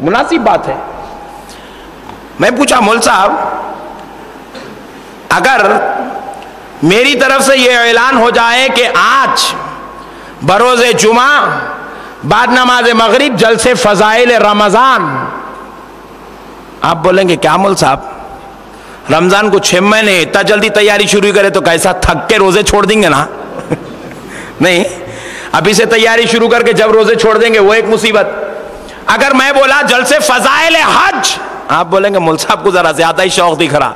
مناسب بات ہے. میں پوچھا مول صاحب اگر میری طرف سے یہ اعلان ہو جائے کہ آج بروز جمعہ بعد نماز مغرب جلسے فضائل رمضان، آپ بولیں گے کیا مول صاحب رمضان کو 6 مہینے اتنا جلدی تیاری شروع کرے تو کیسا تھک کے روزے چھوڑ دیں گے نا؟ نہیں، ابھی سے تیاری شروع کر کے جب روزے چھوڑ دیں گے وہ ایک مصیبت. اگر میں بولا جلسے فضائل حج، آپ بولیں گے مول صاحب کو ذرا زیادہ ہی شوق دکھ رہا،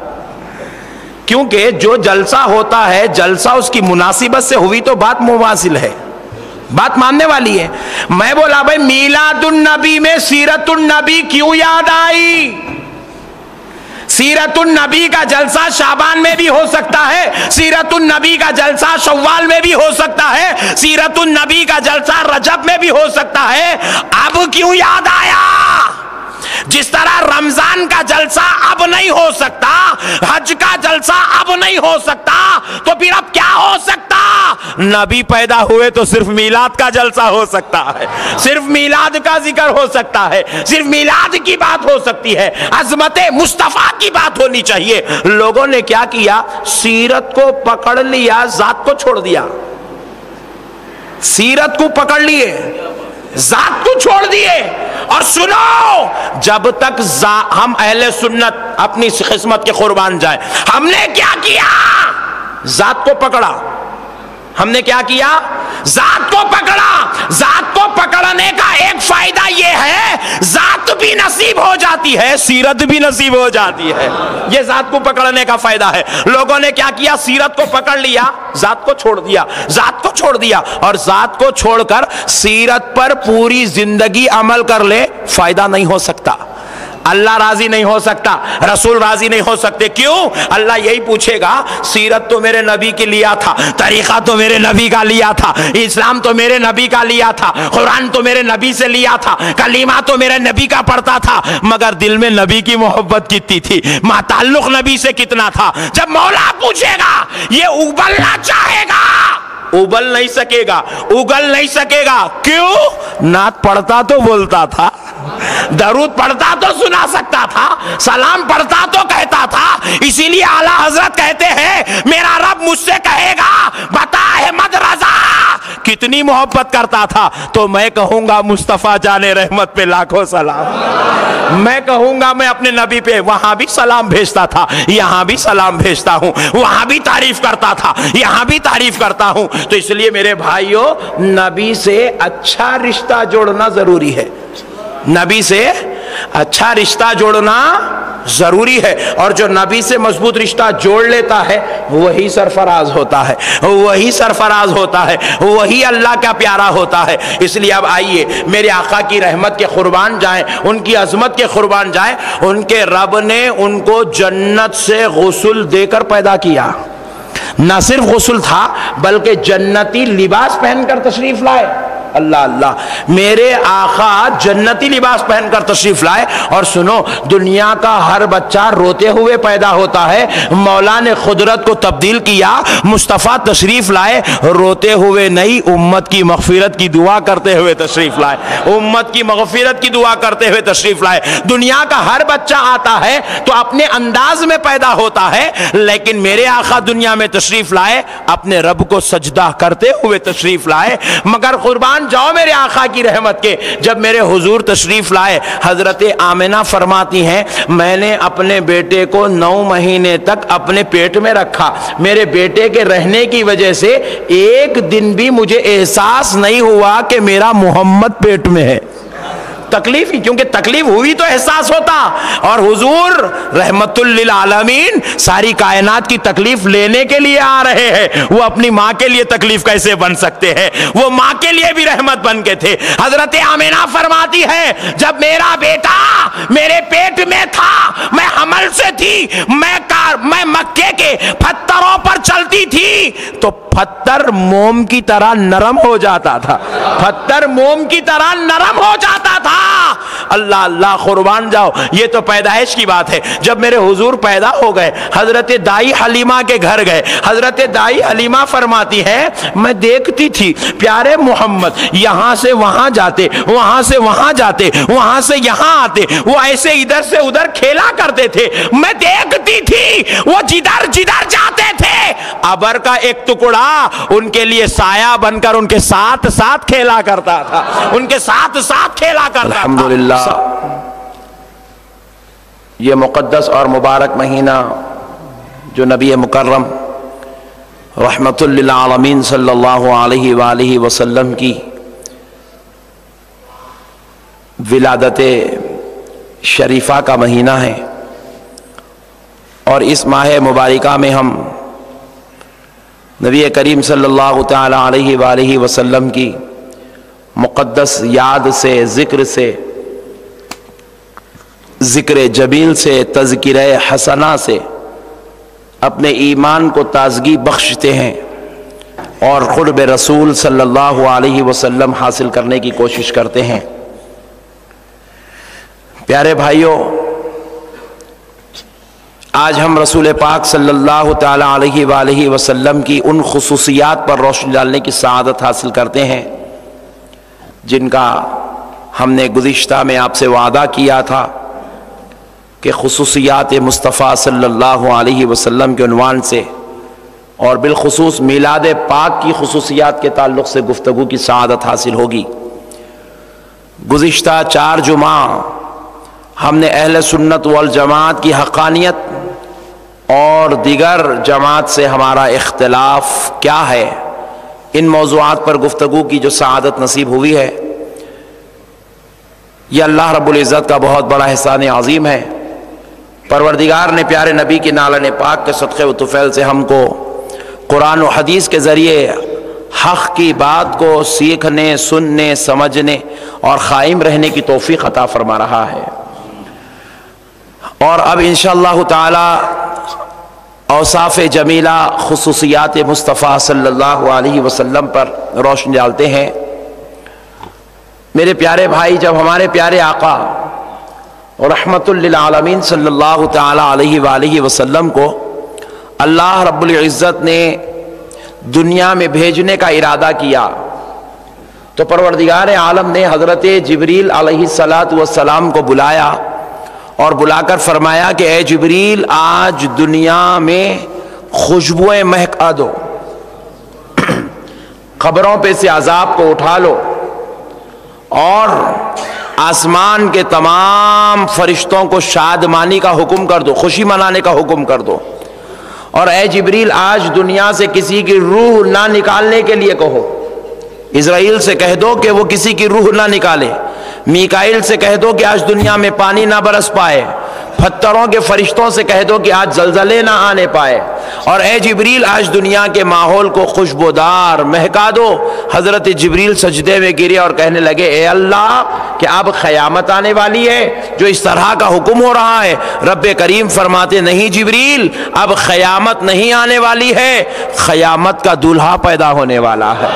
کیونکہ جو جلسہ ہوتا ہے جلسہ اس کی مناسبت سے ہوئی تو بات مواصل ہے، بات ماننے والی ہے. میں بولا بھائی میلاد النبی میں سیرت النبی کیوں یاد آئی؟ سیرت النبی کا جلسہ شعبان میں بھی ہو سکتا ہے، سیرت النبی کا جلسہ شوال میں بھی ہو سکتا ہے، سیرت النبی کا جلسہ رجب میں بھی ہو سکتا ہے. اب کیوں یاد آیا؟ جس طرح رمضان کا جلسہ اب نہیں ہو سکتا، حج کا جلسہ اب نہیں ہو سکتا، تو پھر اب کیا ہو سکتا؟ نبی پیدا ہوئے تو صرف میلاد کا جلسہ ہو سکتا ہے، صرف میلاد کا ذکر ہو سکتا ہے، صرف میلاد کی بات ہو سکتی ہے، عظمت مصطفیٰ کی بات ہونی چاہیے. لوگوں نے کیا کیا؟ سیرت کو پکڑ لیا، ذات کو چھوڑ دیا. سیرت کو پکڑ لیے، ذات کو چھوڑ دیے. اور سنو، جب تک ہم اہل سنت اپنی قسمت کے قربان جائیں، ہم نے کیا کیا؟ ذات کو پکڑا. ہم نے کیا کیا؟ ذات کو پکڑا. ذات کو پکڑنے کا ایک فائدہ یہ ہے ذات بھی نصیب ہو جاتی ہے، سیرت بھی نصیب ہو جاتی ہے. یہ ذات کو پکڑنے کا فائدہ ہے. لوگوں نے کیا کیا؟ سیرت کو پکڑ لیا، ذات کو چھوڑ دیا، ذات کو چھوڑ دیا. اور ذات کو چھوڑ کر سیرت پر پوری زندگی عمل کر لے، فائدہ نہیں ہو سکتا. اللہ راضی نہیں ہو سکتا، رسول راضی نہیں ہو سکتے. کیوں؟ اللہ یہی پوچھے گا سیرت تو میرے نبی کے لیا تھا، طریقہ تو میرے نبی کا لیا تھا، اسلام تو میرے نبی کا لیا تھا، قرآن تو میرے نبی سے لیا تھا، کلمہ تو میرے نبی کا پڑھتا تھا، مگر دل میں نبی کی محبت کتنی تھی، تعلق نبی سے کتنا تھا. جب مولا پوچھے گا یہ اگلنا چاہے گا، اگل نہیں سکے گا، اگل نہیں سکے گا. کیوں؟ نعت پڑھتا تو بولتا تھا، درود پڑھتا تو سنا سکتا تھا، سلام پڑھتا تو کہتا تھا. اسی لیے اعلیٰ حضرت کہتے ہیں میرا رب مجھ سے کہے گا بتا احمد رضا کتنی محبت کرتا تھا، تو میں کہوں گا مصطفیٰ جان رحمت پہ لاکھوں سلام. میں کہوں گا میں اپنے نبی پہ وہاں بھی سلام بھیجتا تھا، یہاں بھی سلام بھیجتا ہوں، وہاں بھی تعریف کرتا تھا، یہاں بھی تعریف کرتا ہوں. تو اس لیے میرے بھائیوں نبی سے اچھا رشتہ جوڑنا ضروری ہے، نبی سے اچھا رشتہ جوڑنا ضروری ہے. اور جو نبی سے مضبوط رشتہ جوڑ لیتا ہے وہی سرفراز ہوتا ہے، وہی سرفراز ہوتا ہے، وہی اللہ کا پیارا ہوتا ہے. اس لیے اب آئیے میرے آقا کی رحمت کے قربان جائیں، ان کی عظمت کے قربان جائیں. ان کے رب نے ان کو جنت سے غسل دے کر پیدا کیا. نہ صرف غسل تھا بلکہ جنتی لباس پہن کر تشریف لائے. اللہ اللہ، میرے آقا جنتی لباس پہن کر تشریف لائے. اور سنو، دنیا کا ہر بچہ روتے ہوئے پیدا ہوتا ہے، مولا نے قدرت کو تبدیل کیا، مصطفیٰ تشریف لائے روتے ہوئے نہیں، امت کی مغفرت کی دعا کرتے ہوئے تشریف لائے، امت کی مغفرت کی دعا کرتے ہوئے تشریف لائے. دنیا کا ہر بچہ آتا ہے تو اپنے انداز میں پیدا ہوتا ہے، لیکن میرے آقا دنیا میں تشریف لائے اپنے رب کو سجدہ کرتے ہوئے تشریف لائے. مگر قربان جاؤ میرے آقا کی رحمت کے، جب میرے حضور تشریف لائے، حضرت آمنہ فرماتی ہیں میں نے اپنے بیٹے کو 9 مہینے تک اپنے پیٹ میں رکھا. میرے بیٹے کے رہنے کی وجہ سے ایک دن بھی مجھے احساس نہیں ہوا کہ میرا محمد پیٹ میں ہے. تکلیف ہی، کیونکہ تکلیف ہوئی تو احساس ہوتا. اور حضور رحمت للعالمین ساری کائنات کی تکلیف لینے کے لیے آ رہے ہیں، وہ اپنی ماں کے لیے تکلیف کیسے بن سکتے ہیں؟ وہ ماں کے لیے بھی رحمت بن کے تھے. حضرت آمنہ فرماتی ہے جب میرا بیٹا میرے پیٹ میں تھا، میں حمل سے تھی، میں مکے کے پتھروں پر چلتی تھی تو پتھر موم کی طرح نرم ہو جاتا تھا، پتھر موم کی طرح نرم ہو جاتا تھا۔ اللہ اللہ قربان جاؤ، یہ تو پیدائش کی بات ہے۔ جب میرے حضور پیدا ہو گئے، حضرت دائی حلیمہ کے گھر گئے، حضرت دائی حلیمہ فرماتی ہے میں دیکھتی تھی پیارے محمد یہاں سے وہاں جاتے، وہاں سے وہاں جاتے، وہاں سے یہاں آتے، وہ ایسے ادھر سے ادھر کھیلا کرتے تھے، میں دیکھتی تھی وہ جدھر جدھر جاتے تھے ابر کا ایک ٹکڑا ان کے لیے سایہ بن کر ان کے ساتھ ساتھ کھیلا کرتا تھا، ان کے ساتھ ساتھ کھیلا کرتا تھا۔ الحمدللہ یہ مقدس اور مبارک مہینہ جو نبی مکرم رحمت للعالمین صلی اللہ علیہ وآلہ وسلم کی ولادت شریفہ کا مہینہ ہے، اور اس ماہ مبارکہ میں ہم نبی کریم صلی اللہ تعالی علیہ وآلہ وسلم کی مقدس یاد سے، ذکر سے، ذکر جمیل سے، تذکرہ حسنہ سے اپنے ایمان کو تازگی بخشتے ہیں اور قرب رسول صلی اللہ علیہ وسلم حاصل کرنے کی کوشش کرتے ہیں۔ پیارے بھائیوں، آج ہم رسول پاک صلی اللہ تعالی علیہ وآلہ وسلم کی ان خصوصیات پر روشنی ڈالنے کی سعادت حاصل کرتے ہیں جن کا ہم نے گزشتہ میں آپ سے وعدہ کیا تھا کہ خصوصیات مصطفیٰ صلی اللہ علیہ وسلم کے عنوان سے اور بالخصوص میلاد پاک کی خصوصیات کے تعلق سے گفتگو کی سعادت حاصل ہوگی۔ گزشتہ 4 جمعہ ہم نے اہل سنت والجماعت کی حقانیت اور دیگر جماعت سے ہمارا اختلاف کیا ہے، ان موضوعات پر گفتگو کی جو سعادت نصیب ہوئی ہے، یہ اللہ رب العزت کا بہت بڑا احسان عظیم ہے۔ پروردگار نے پیارے نبی کی نالن پاک کے صدقے و طفیل سے ہم کو قرآن و حدیث کے ذریعے حق کی بات کو سیکھنے، سننے، سمجھنے اور قائم رہنے کی توفیق عطا فرما رہا ہے، اور اب انشاءاللہ تعالی اوصاف جمیلہ، خصوصیات مصطفیٰ صلی اللہ علیہ وسلم پر روشنی ڈالتے ہیں۔ میرے پیارے بھائی، جب ہمارے پیارے آقا رحمت للعالمین صلی اللہ تعالی علیہ وآلہ وسلم کو اللہ رب العزت نے دنیا میں بھیجنے کا ارادہ کیا تو پروردگار عالم نے حضرت جبریل علیہ السلام کو بلایا اور بلا کر فرمایا کہ اے جبریل، آج دنیا میں خوشبوئیں مہکا دو، قبروں پہ سے عذاب کو اٹھا لو، اور آسمان کے تمام فرشتوں کو شادمانی کا حکم کر دو، خوشی منانے کا حکم کر دو، اور اے جبریل آج دنیا سے کسی کی روح نہ نکالنے کے لیے کہو، اسرائیل سے کہہ دو کہ وہ کسی کی روح نہ نکالے، میکائیل سے کہہ دو کہ آج دنیا میں پانی نہ برس پائے، پتھروں کے فرشتوں سے کہہ دو کہ آج زلزلے نہ آنے پائے، اور اے جبریل آج دنیا کے ماحول کو خوشبودار مہکا دو۔ حضرت جبریل سجدے میں گرے اور کہنے لگے اے اللہ، کہ اب قیامت آنے والی ہے جو اس طرح کا حکم ہو رہا ہے؟ رب کریم فرماتے نہیں جبریل، اب قیامت نہیں آنے والی ہے، قیامت کا دولہا پیدا ہونے والا ہے،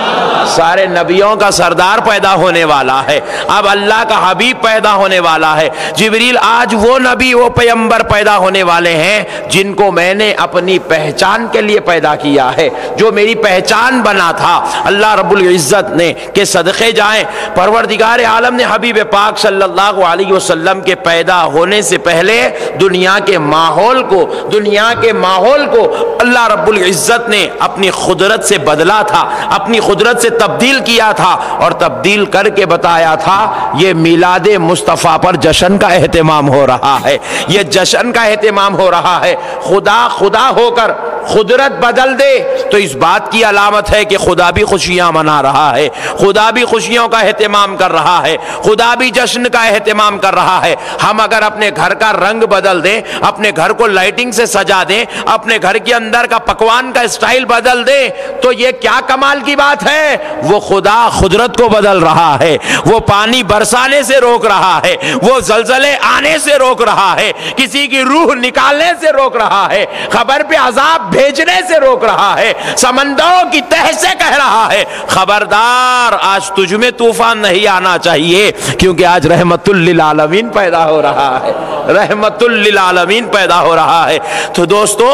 سارے نبیوں کا سردار پیدا ہونے والا ہے، اب اللہ کا حبیب پیدا ہونے والا ہے۔ جبریل آج وہ نبی، وہ پیغمبر پیدا ہونے والے ہیں جن کو میں نے اپنی پہچان کے لیے پیدا کیا ہے، جو میری پہچان بنا تھا۔ اللہ رب العزت نے کہ صدقے جائیں، پروردگار عالم نے حبیب پاک صلی اللہ علیہ وسلم کے پیدا ہونے سے پہلے دنیا کے ماحول کو اللہ رب العزت نے اپنی قدرت سے بدلا تھا، اپنی قدرت سے تبدیل کیا تھا، اور تبدیل کر کے بتایا تھا یہ میلاد مصطفیٰ پر جشن کا اہتمام ہو رہا ہے، یہ جشن کا اہتمام ہو رہا ہے۔ خدا ہو کر قدرت بدل دے تو اس بات کی علامت ہے کہ خدا بھی خوشیاں منا رہا ہے، خدا بھی خوشیوں کا اہتمام کر رہا ہے، خدا بھی جشن کا اہتمام کر رہا ہے۔ ہم اگر اپنے گھر کا رنگ بدل دیں، اپنے گھر کو لائٹنگ سے سجا دیں، اپنے گھر کے اندر کا پکوان کا اسٹائل بدل دیں، تو یہ کیا کمال کی بات ہے؟ وہ خدا قدرت کو بدل رہا ہے، وہ پانی برسانے سے روک رہا ہے، وہ زلزلے آنے سے روک رہا ہے، کسی کی روح نکالنے سے روک رہا ہے، خبر پہ عذاب بھیجنے سے روک رہا ہے، سمندروں کی تہ سے کہہ رہا ہے خبردار آج تجھ میں طوفان نہیں آنا چاہیے، کیونکہ آج رحمت للعالمین پیدا ہو رہا ہے، رحمت للعالمین پیدا ہو رہا ہے۔ تو دوستو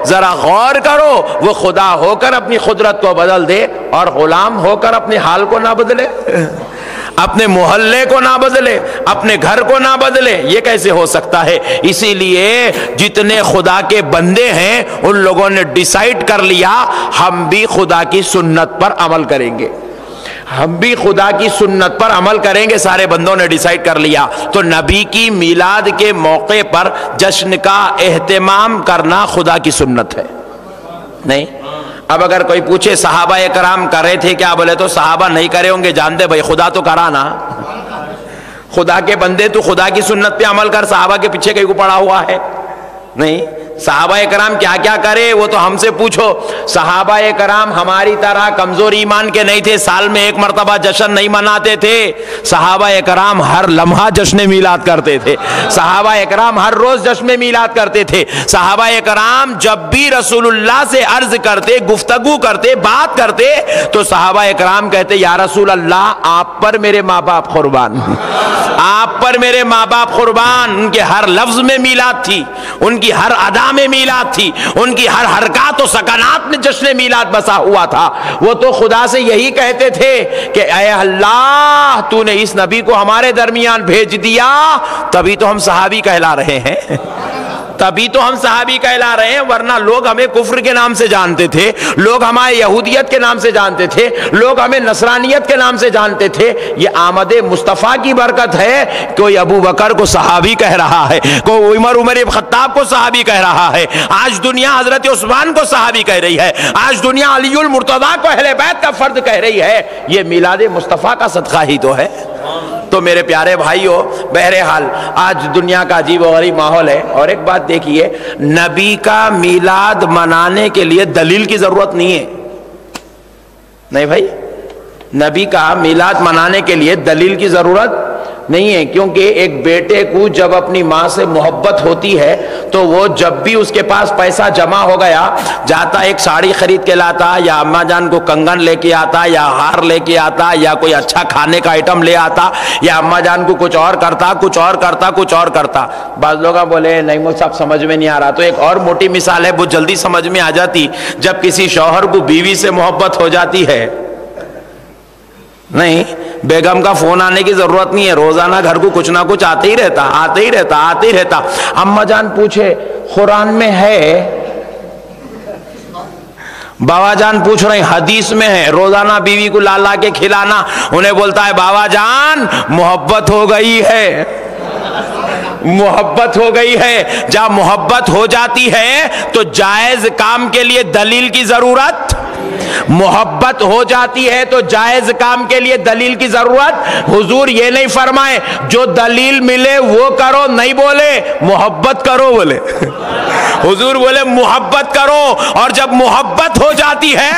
ذرا غور کرو، وہ خدا ہو کر اپنی قدرت کو بدل دے اور غلام ہو کر اپنے حال کو نہ بدلے، اپنے محلے کو نہ بدلے، اپنے گھر کو نہ بدلے، یہ کیسے ہو سکتا ہے؟ اسی لیے جتنے خدا کے بندے ہیں ان لوگوں نے ڈیسائیڈ کر لیا ہم بھی خدا کی سنت پر عمل کریں گے، ہم بھی خدا کی سنت پر عمل کریں گے، سارے بندوں نے ڈیسائیڈ کر لیا۔ تو نبی کی میلاد کے موقع پر جشن کا اہتمام کرنا خدا کی سنت ہے، نہیں؟ اب اگر کوئی پوچھے صحابہ کرام کر رہے تھے کیا؟ بولے تو صحابہ نہیں کرے ہوں گے، جان دے بھائی خدا تو کرا نا، خدا کے بندے تو خدا کی سنت پہ عمل کر، صحابہ کے پیچھے کہیں کو پڑا ہوا ہے؟ نہیں۔ صحابہ کرام کیا کیا کرے وہ تو ہم سے پوچھو۔ صحابہ کرام ہماری طرح کمزور ایمان کے نہیں تھے، سال میں ایک مرتبہ جشن نہیں مناتے تھے، صحابہ کرام ہر لمحہ جشن میلاد کرتے تھے، صحابہ کرام ہر روز جشن میلاد کرتے تھے، صحابہ کرام جب بھی رسول اللہ سے عرض کرتے، گفتگو کرتے، بات کرتے تو صحابہ کرام کہتے یا رسول اللہ آپ پر میرے ماں باپ قربان، آپ پر میرے ماں باپ قربان۔ ان کے ہر لفظ میں میلاد تھی، ان کی ہر ادا میں میلاد تھی، ان کی ہر حرکات و سکنات میں جشن میلاد بسا ہوا تھا۔ وہ تو خدا سے یہی کہتے تھے کہ اے اللہ تو نے اس نبی کو ہمارے درمیان بھیج دیا، تبھی تو ہم صحابی کہلا رہے ہیں، تبھی تو ہم صحابی کہلا رہے ہیں، ورنہ لوگ ہمیں کفر کے نام سے جانتے تھے، لوگ ہمیں یہودیت کے نام سے جانتے تھے، لوگ ہمیں نصرانیت کے نام سے جانتے تھے۔ یہ آمد مصطفیٰ کی برکت ہے، کوئی ابو بکر کو صحابی کہہ رہا ہے، کوئی عمر ابن خطاب کو صحابی کہہ رہا ہے، آج دنیا حضرت عثمان کو صحابی کہہ رہی ہے، آج دنیا علی المرتضیٰ کو اہل بیت کا فرد کہہ رہی ہے، یہ میلاد مصطفیٰ کا صدقہ ہی تو ہے۔ تو میرے پیارے بھائیو، بہرحال آج دنیا کا عجیب و غریب ماحول ہے، اور ایک بات دیکھیے، نبی کا میلاد منانے کے لیے دلیل کی ضرورت نہیں ہے، نہیں بھائی، نبی کا میلاد منانے کے لیے دلیل کی ضرورت نہیں ہے، کیونکہ ایک بیٹے کو جب اپنی ماں سے محبت ہوتی ہے تو وہ جب بھی اس کے پاس پیسہ جمع ہو گیا جاتا، ایک ساڑی خرید کے لاتا، یا اماں جان کو کنگن لے کے آتا، یا ہار لے کے آتا، یا کوئی اچھا کھانے کا آئٹم لے آتا، یا اماں جان کو کچھ اور کرتا، کچھ اور کرتا، کچھ اور کرتا۔ بعض لوگ بولے نہیں مجھ صاحب سمجھ میں نہیں آ رہا، تو ایک اور موٹی مثال ہے، بہت جلدی سمجھ میں آ جاتی، جب کسی شوہر کو بیوی سے محبت ہو جاتی ہے، نہیں، بیگم کا فون آنے کی ضرورت نہیں ہے، روزانہ گھر کو کچھ نہ کچھ آتے ہی رہتا، آتے ہی رہتا، آتے ہی رہتا۔ اماں جان پوچھے قرآن میں ہے، بابا جان پوچھ رہے ہیں حدیث میں ہے، روزانہ بیوی کو لا لا کے کھلانا، انہیں بولتا ہے بابا جان محبت ہو گئی ہے، محبت ہو گئی ہے۔ جب محبت ہو جاتی ہے تو جائز کام کے لیے دلیل کی ضرورت، محبت ہو جاتی ہے تو جائز کام کے لیے دلیل کی ضرورت۔ حضور یہ نہیں فرمائے جو دلیل ملے وہ کرو، نہیں بولے محبت کرو، بولے حضور بولے محبت کرو، اور جب محبت ہو جاتی ہے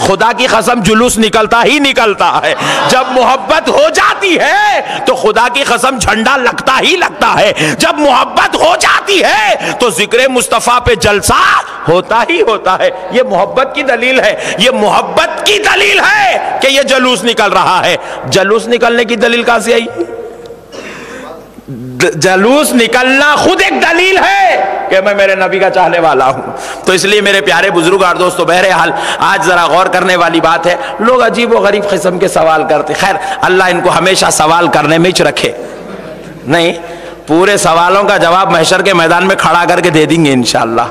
خدا کی قسم جلوس نکلتا ہی نکلتا ہے، جب محبت ہو جاتی ہے تو خدا کی قسم جھنڈا لگتا ہی لگتا ہے، جب محبت ہو جاتی ہے تو ذکر مصطفیٰ پہ جلسہ ہوتا ہی ہوتا ہے۔ یہ محبت کی دلیل ہے، یہ محبت کی دلیل ہے کہ یہ جلوس نکل رہا ہے۔ جلوس نکلنے کی دلیل کہاں سے آئی؟ جلوس نکلنا خود ایک دلیل ہے کہ میں میرے نبی کا چاہنے والا ہوں۔ تو اس لیے میرے پیارے بزرگ اور دوستو، بہرحال آج ذرا غور کرنے والی بات ہے، لوگ عجیب و غریب قسم کے سوال کرتے، خیر اللہ ان کو ہمیشہ سوال کرنے میں ہی رکھے، نہیں پورے سوالوں کا جواب محشر کے میدان میں کھڑا کر کے دے دیں گے انشاءاللہ۔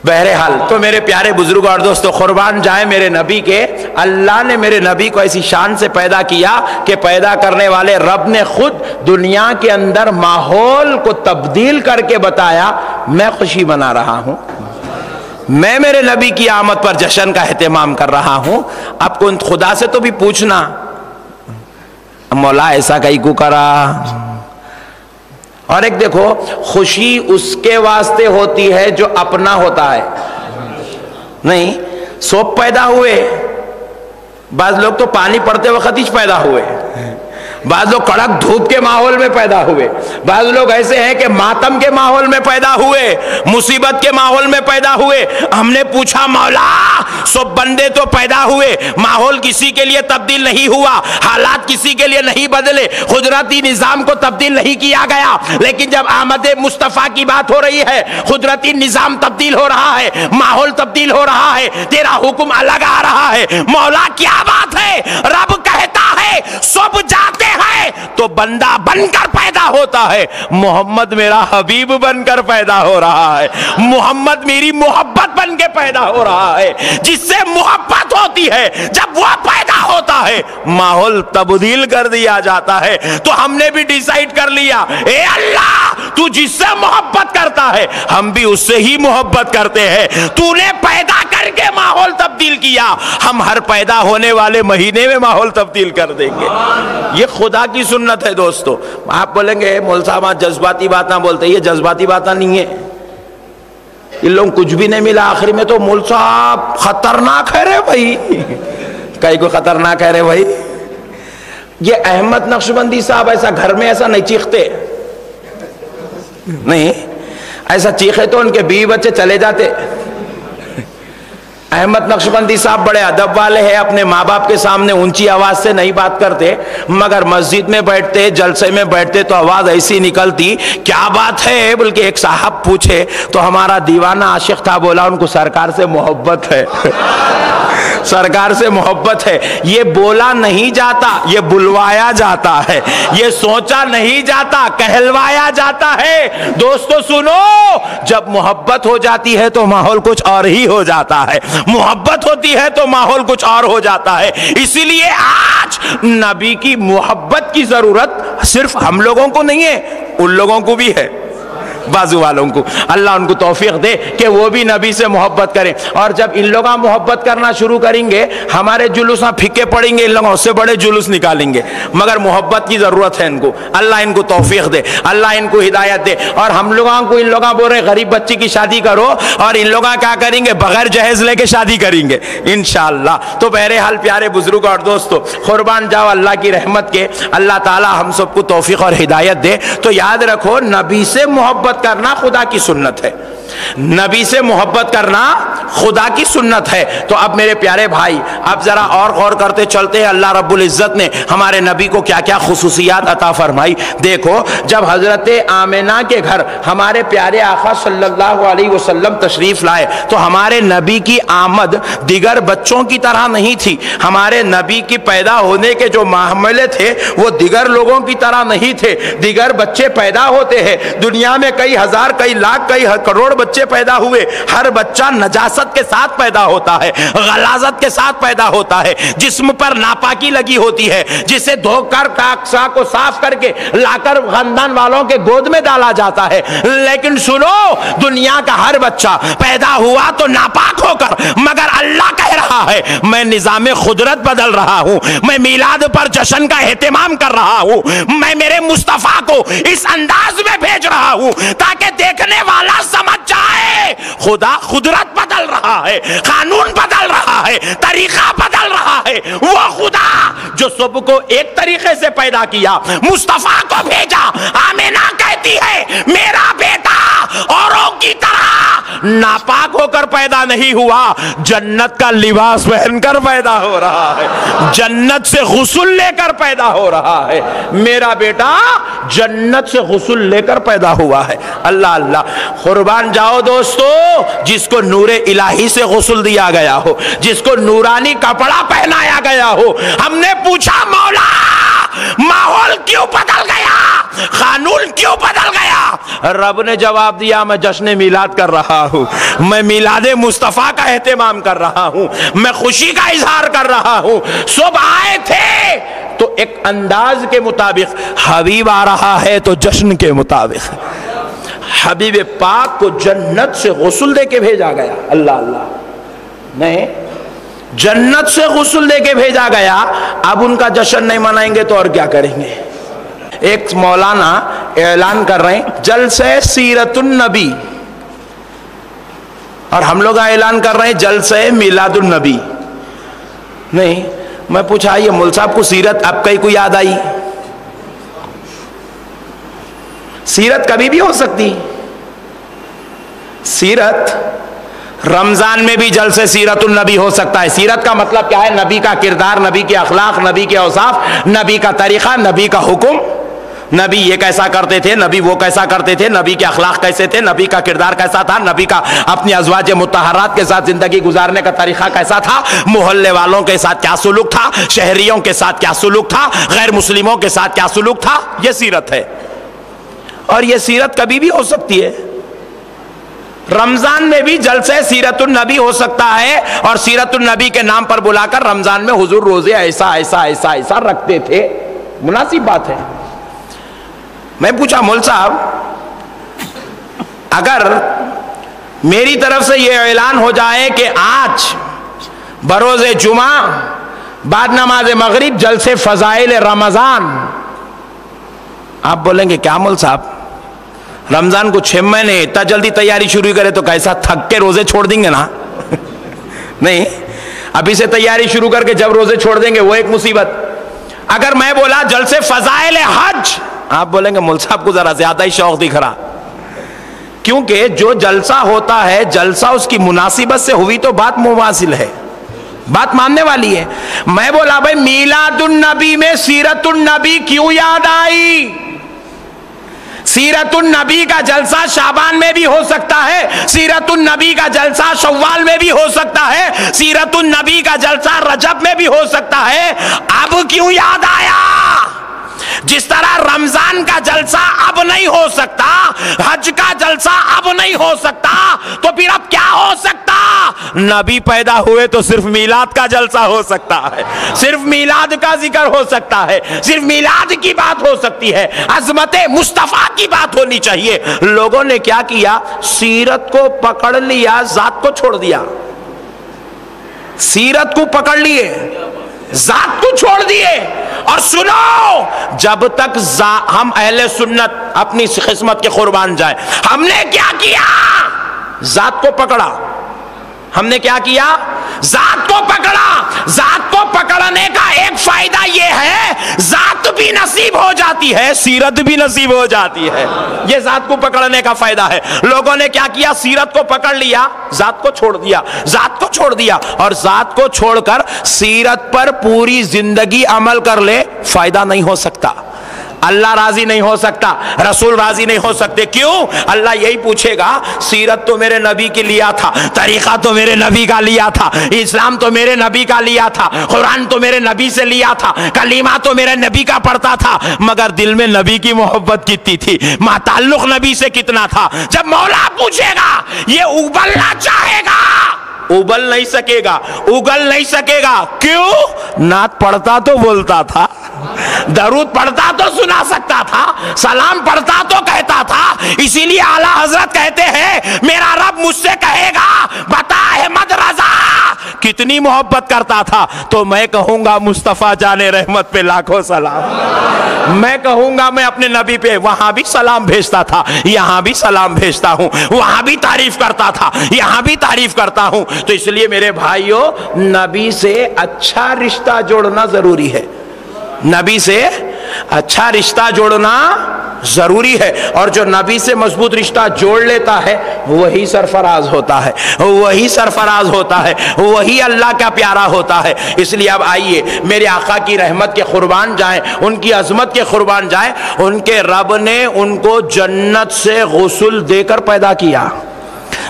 بہرحال تو میرے پیارے بزرگ اور دوستو، قربان جائیں میرے نبی کے، اللہ نے میرے نبی کو ایسی شان سے پیدا کیا کہ پیدا کرنے والے رب نے خود دنیا کے اندر ماحول کو تبدیل کر کے بتایا میں خوشی منا رہا ہوں، میں میرے نبی کی آمد پر جشن کا اہتمام کر رہا ہوں۔ اب کو خدا سے تو بھی پوچھنا مولا ایسا کئی کو کرا، اور ایک دیکھو خوشی اس کے واسطے ہوتی ہے جو اپنا ہوتا ہے، نہیں سوپ پیدا ہوئے، بعض لوگ تو پانی پڑتے وقت ہی پیدا ہوئے، بعض لوگ کڑک دھوپ کے ماحول میں پیدا ہوئے، بعض لوگ ایسے ہیں کہ ماتم کے ماحول میں پیدا ہوئے، مصیبت کے ماحول میں پیدا ہوئے۔ ہم نے پوچھا مولا سب بندے تو پیدا ہوئے، ماحول کسی کے لیے تبدیل نہیں ہوا، حالات کسی کے لیے نہیں بدلے، قدرتی نظام کو تبدیل نہیں کیا گیا، لیکن جب آمد مصطفیٰ کی بات ہو رہی ہے قدرتی نظام تبدیل ہو رہا ہے، ماحول تبدیل ہو رہا ہے، تیرا حکم الگ آ رہا ہے۔ مولا کیا بات ہے؟ رب کہتا ہے سب جاتے ہیں تو بندہ بن کر پیدا ہوتا ہے، محمد میرا حبیب بن کر پیدا ہو رہا ہے، محمد میری محبت بن کے پیدا ہو رہا ہے۔ جس سے محبت ہوتی ہے جب وہ پیدا ہوتا ہے ماحول تبدیل کر دیا جاتا ہے۔ تو ہم نے بھی ڈیسائیڈ کر لیا اے اللہ تو جس سے محبت کرتا ہے ہم بھی اس سے ہی محبت کرتے ہیں، تو نے پیدا کر کے ماحول تبدیل کیا، ہم ہر پیدا ہونے والے مہینے میں ماحول تبدیل کر دیں گے۔ یہ خدا کی سنت ہے دوستو۔ آپ بولیں گے مول صاحب جذباتی باتیں بولتے، یہ جذباتی باتیں نہیں ہے، ان لوگوں کچھ بھی نہیں ملا، آخری میں تو مول صاحب خطرناک ہے رے بھائی، کئی کو خطرناک ہے رے بھائی۔ یہ احمد نقشبندی صاحب ایسا گھر میں ایسا نہیں چیختے، نہیں ایسا چیخے تو ان کے بیوی بچے چلے جاتے۔ احمد نقشبندی صاحب بڑے ادب والے ہیں، اپنے ماں باپ کے سامنے اونچی آواز سے نہیں بات کرتے، مگر مسجد میں بیٹھتے جلسے میں بیٹھتے تو آواز ایسی نکلتی کیا بات ہے، بلکہ ایک صاحب پوچھے تو ہمارا دیوانہ عاشق تھا، بولا ان کو سرکار سے محبت ہے سرکار سے محبت ہے۔ یہ بولا نہیں جاتا، یہ بلوایا جاتا ہے، یہ سوچا نہیں جاتا، کہلوایا جاتا ہے۔ دوستو سنو، جب محبت ہو جاتی ہے تو ماحول کچھ اور ہی ہو جاتا ہے، محبت ہوتی ہے تو ماحول کچھ اور ہو جاتا ہے۔ اسی لیے آج نبی کی محبت کی ضرورت صرف ہم لوگوں کو نہیں ہے، ان لوگوں کو بھی ہے، بازو والوں کو۔ اللہ ان کو توفیق دے کہ وہ بھی نبی سے محبت کریں، اور جب ان لوگاں محبت کرنا شروع کریں گے ہمارے جلوساں پھکے پڑیں گے، ان لوگوں سے بڑے جلوس نکالیں گے، مگر محبت کی ضرورت ہے ان کو۔ اللہ ان کو توفیق دے، اللہ ان کو ہدایت دے۔ اور ہم لوگوں کو ان لوگاں بول رہے غریب بچی کی شادی کرو، اور ان لوگاں کیا کریں گے؟ بغیر جہیز لے کے شادی کریں گے انشاءاللہ۔ تو بہرحال پیارے بزرگ اور دوستو، قربان جاؤ اللہ کی رحمت کے، اللہ تعالی ہم سب کو توفیق اور ہدایت دے۔ تو یاد رکھو نبی سے محبت کرنا خدا کی سنت ہے، نبی سے محبت کرنا خدا کی سنت ہے۔ تو اب میرے پیارے بھائی اب ذرا اور غور کرتے چلتے ہیں اللہ رب العزت نے ہمارے نبی کو کیا کیا خصوصیات عطا فرمائی۔ دیکھو جب حضرت آمنہ کے گھر ہمارے پیارے آقا صلی اللہ علیہ وسلم تشریف لائے تو ہمارے نبی کی آمد دیگر بچوں کی طرح نہیں تھی، ہمارے نبی کی پیدا ہونے کے جو معاملے تھے وہ دیگر لوگوں کی طرح نہیں تھے۔ دیگر بچے پیدا ہوتے ہیں دنیا میں، کئی ہزار کئی لاکھ کئی کروڑ بچے پیدا ہوئے، ہر بچہ نجاست کے ساتھ پیدا ہوتا ہے، غلاظت کے ساتھ پیدا ہوتا ہے، جسم پر ناپاکی لگی ہوتی ہے، جسے دھو کر کاکسا کو صاف کر کے لا کر خاندان والوں کے گود میں ڈالا جاتا ہے۔ لیکن سنو، دنیا کا ہر بچہ پیدا ہوا تو ناپاک ہو کر، مگر اللہ کہہ رہا ہے میں نظام قدرت بدل رہا ہوں، میں میلاد پر جشن کا اہتمام کر رہا ہوں، میں میرے مصطفیٰ کو اس انداز میں بھیج رہا ہوں تاکہ دیکھنے والا سمجھ جائے خدا قدرت بدل رہا ہے، قانون بدل رہا ہے، طریقہ بدل رہا ہے۔ وہ خدا جو سب کو ایک طریقے سے پیدا کیا، مصطفیٰ کو بھیجا۔ آمینہ کہتی ہے میرا بیٹا اوروں کی طرح ناپاک ہو کر پیدا نہیں ہوا، جنت کا لباس پہن کر پیدا ہو رہا ہے، جنت سے غسل لے کر پیدا ہو رہا ہے۔ میرا بیٹا جنت سے غسل لے کر پیدا ہوا ہے۔ اللہ اللہ، قربان جاؤ دوستو، جس کو نور الہی سے غسل دیا گیا ہو، جس کو نورانی کپڑا پہنایا گیا ہو، ہم نے پوچھا مولا ماحول کیوں بدل گیا، قانون کیوں بدل گیا؟ رب نے جواب دیا میں جشن میلاد کر رہا ہوں، میں میلاد مصطفیٰ کا اہتمام کر رہا ہوں، میں خوشی کا اظہار کر رہا ہوں۔ سب آئے تھے تو ایک انداز کے مطابق، حبیب آ رہا ہے تو جشن کے مطابق، حبیب پاک کو جنت سے غسل دے کے بھیجا گیا۔ اللہ اللہ، نہیں جنت سے غسل دے کے بھیجا گیا، اب ان کا جشن نہیں منائیں گے تو اور کیا کریں گے؟ ایک مولانا اعلان کر رہے ہیں جلسہ سیرت النبی، اور ہم لوگ اعلان کر رہے ہیں جلسہ میلاد النبی۔ نہیں، میں پوچھا یہ مول صاحب کو سیرت اب کئی کو یاد آئی؟ سیرت کبھی بھی ہو سکتی. سیرت رمضان میں بھی جلسے سیرت النبی ہو سکتا ہے. سیرت کا مطلب کیا ہے؟ نبی کا کردار، نبی کے اخلاق، نبی کے اوصاف، نبی کا طریقہ، نبی کا حکم. نبی یہ کیسا کرتے تھے، نبی وہ کیسا کرتے تھے، نبی کے اخلاق کیسے تھے، نبی کا کردار کیسا تھا، نبی کا اپنی ازواج مطہرات کے ساتھ زندگی گزارنے کا طریقہ کیسا تھا، محلے والوں کے ساتھ کیا سلوک تھا، شہریوں کے ساتھ کیا سلوک تھا، غیر مسلموں کے ساتھ کیا سلوک تھا. یہ سیرت ہے. اور یہ سیرت کبھی بھی ہو سکتی ہے. رمضان میں بھی جلسے سیرت النبی ہو سکتا ہے، اور سیرت النبی کے نام پر بلا کر رمضان میں حضور روزے ایسا ایسا ایسا ایسا رکھتے تھے. مناسب بات ہے. میں پوچھا مول صاحب، اگر میری طرف سے یہ اعلان ہو جائے کہ آج بروز جمعہ بعد نماز مغرب جلسے فضائل رمضان، آپ بولیں گے کیا مول صاحب، رمضان کو 6 مہینے اتنا جلدی تیاری شروع کرے تو کیسا تھک کے روزے چھوڑ دیں گے نا؟ نہیں، ابھی سے تیاری شروع کر کے جب روزے چھوڑ دیں گے وہ ایک مصیبت. اگر میں بولا جلسے فضائل حج، آپ بولیں گے مول صاحب کو ذرا زیادہ ہی شوق دکھ رہا. کیونکہ جو جلسہ ہوتا ہے، جلسہ اس کی مناسبت سے ہوئی تو بات مواصل ہے، بات ماننے والی ہے. میں بولا بھائی میلاد النبی میں سیرت النبی کیوں یاد آئی؟ سیرت النبی کا جلسہ شعبان میں بھی ہو سکتا ہے، سیرت النبی کا جلسہ شوال میں بھی ہو سکتا ہے، سیرت النبی کا جلسہ رجب میں بھی ہو سکتا ہے. اب کیوں یاد آیا؟ جس طرح رمضان کا جلسہ اب نہیں ہو سکتا، حج کا جلسہ اب نہیں ہو سکتا، تو پھر اب کیا ہو سکتا؟ نبی پیدا ہوئے تو صرف میلاد کا جلسہ ہو سکتا ہے، صرف میلاد کا ذکر ہو سکتا ہے، صرف میلاد کی بات ہو سکتی ہے، عظمت مصطفیٰ کی بات ہونی چاہیے. لوگوں نے کیا کیا؟ سیرت کو پکڑ لیا، ذات کو چھوڑ دیا. سیرت کو پکڑ لیے، ذات کو چھوڑ دیے. اور سنو، جب تک ہم اہل سنت اپنی قسمت کے قربان جائیں، ہم نے کیا کیا؟ ذات کو پکڑا. ہم نے کیا کیا؟ ذات کو پکڑا. ذات کو پکڑنے کا ایک فائدہ یہ ہے، ذات بھی نصیب ہو جاتی ہے، سیرت بھی نصیب ہو جاتی ہے. یہ ذات کو پکڑنے کا فائدہ ہے. لوگوں نے کیا کیا؟ سیرت کو پکڑ لیا، ذات کو چھوڑ دیا، ذات کو چھوڑ دیا. اور ذات کو چھوڑ کر سیرت پر پوری زندگی عمل کر لے، فائدہ نہیں ہو سکتا. اللہ راضی نہیں ہو سکتا، رسول راضی نہیں ہو سکتے. کیوں؟ اللہ یہی پوچھے گا، سیرت تو میرے نبی کی لیا تھا، طریقہ تو میرے نبی کا لیا تھا، اسلام تو میرے نبی کا لیا تھا، قرآن تو میرے نبی سے لیا تھا، کلمہ تو میرے نبی کا پڑھتا تھا، مگر دل میں نبی کی محبت کتنی تھی، ماں تعلق نبی سے کتنا تھا. جب مولا پوچھے گا، یہ ابلنا چاہے گا، ابل نہیں سکے گا، اگل نہیں سکے گا. کیوں؟ نعت پڑھتا تو بولتا تھا، درود پڑھتا تو سنا سکتا تھا، سلام پڑھتا تو کہتا تھا. اسی لیے اعلیٰ حضرت کہتے ہیں، میرا رب مجھ سے کہے گا، بتا احمد رضا کتنی محبت کرتا تھا، تو میں کہوں گا مصطفیٰ جان رحمت پہ لاکھوں سلام. میں کہوں گا میں اپنے نبی پہ وہاں بھی سلام بھیجتا تھا، یہاں بھی سلام بھیجتا ہوں، وہاں بھی تعریف کرتا تھا، یہاں بھی تعریف کرتا ہوں. تو اس لیے میرے بھائیوں، نبی سے اچھا رشتہ جوڑنا ضروری ہے. نبی سے اچھا رشتہ جوڑنا ضروری ہے. اور جو نبی سے مضبوط رشتہ جوڑ لیتا ہے وہی سرفراز ہوتا ہے، وہی سرفراز ہوتا ہے، وہی اللہ کا پیارا ہوتا ہے. اس لیے اب آئیے میرے آقا کی رحمت کے قربان جائیں، ان کی عظمت کے قربان جائیں. ان کے رب نے ان کو جنت سے غسل دے کر پیدا کیا.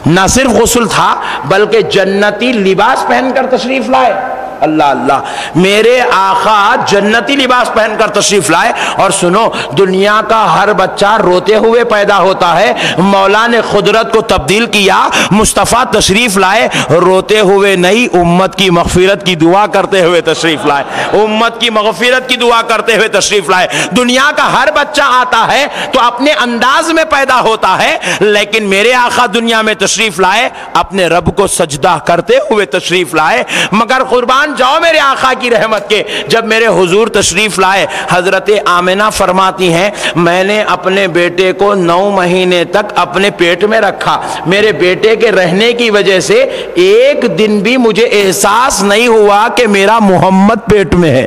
نہ صرف غسل تھا بلکہ جنتی لباس پہن کر تشریف لائے. اللہ اللہ، میرے آقا جنتی لباس پہن کر تشریف لائے. اور سنو، دنیا کا ہر بچہ روتے ہوئے پیدا ہوتا ہے، مولا نے قدرت کو تبدیل کیا، مصطفیٰ تشریف لائے روتے ہوئے نہیں، امت کی مغفرت کی دعا کرتے ہوئے تشریف لائے، امت کی مغفرت کی دعا کرتے ہوئے تشریف لائے. دنیا کا ہر بچہ آتا ہے تو اپنے انداز میں پیدا ہوتا ہے، لیکن میرے آقا دنیا میں تشریف لائے اپنے رب کو سجدہ کرتے ہوئے تشریف لائے. مگر قربان جاؤ میرے آقا کی رحمت کے، جب میرے حضور تشریف لائے، حضرت آمنہ فرماتی ہیں، میں نے اپنے بیٹے کو 9 مہینے تک اپنے پیٹ میں رکھا. میرے بیٹے کے رہنے کی وجہ سے ایک دن بھی مجھے احساس نہیں ہوا کہ میرا محمد پیٹ میں ہے.